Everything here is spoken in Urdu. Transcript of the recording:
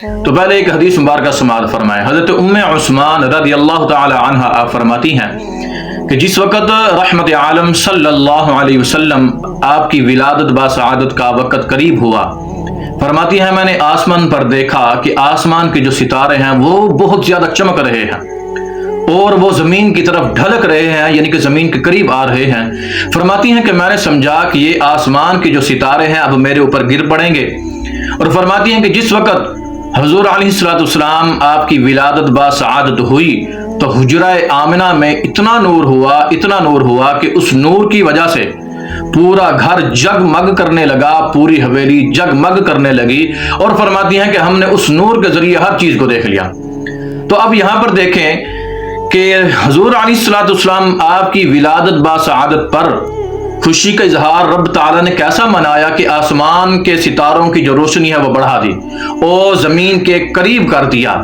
تو پہلے ایک حدیث مبارکہ سماعت فرمائے۔ حضرت ام عثمان رضی اللہ تعالی عنہا آپ فرماتی ہیں کہ جس وقت رحمت عالم صلی اللہ علیہ وسلم آپ کی ولادت باسعادت کا وقت قریب ہوا، فرماتی ہیں میں نے آسمان پر دیکھا کہ آسمان کے جو ستارے ہیں وہ بہت زیادہ چمک رہے ہیں اور وہ زمین کی طرف ڈھلک رہے ہیں، یعنی کہ زمین کے قریب آ رہے ہیں۔ فرماتی ہیں کہ میں نے سمجھا کہ یہ آسمان کے جو ستارے ہیں اب میرے اوپر گر پڑیں گے، اور فرماتی ہیں کہ جس وقت حضور علیہ السلام آپ کی ولادت باسعادت ہوئی تو حجرہ آمنہ میں اتنا نور ہوا کہ اس نور کی وجہ سے پورا گھر جگمگ کرنے لگا، پوری حویلی جگمگ کرنے لگی، اور فرماتی ہیں کہ ہم نے اس نور کے ذریعے ہر چیز کو دیکھ لیا۔ تو اب یہاں پر دیکھیں کہ حضور علیہ السلام آپ کی ولادت باسعادت پر خوشی کا اظہار رب تعالیٰ نے کیسا منایا کہ آسمان کے ستاروں کی جو روشنی ہے وہ بڑھا دی اور زمین کے قریب کر دیا۔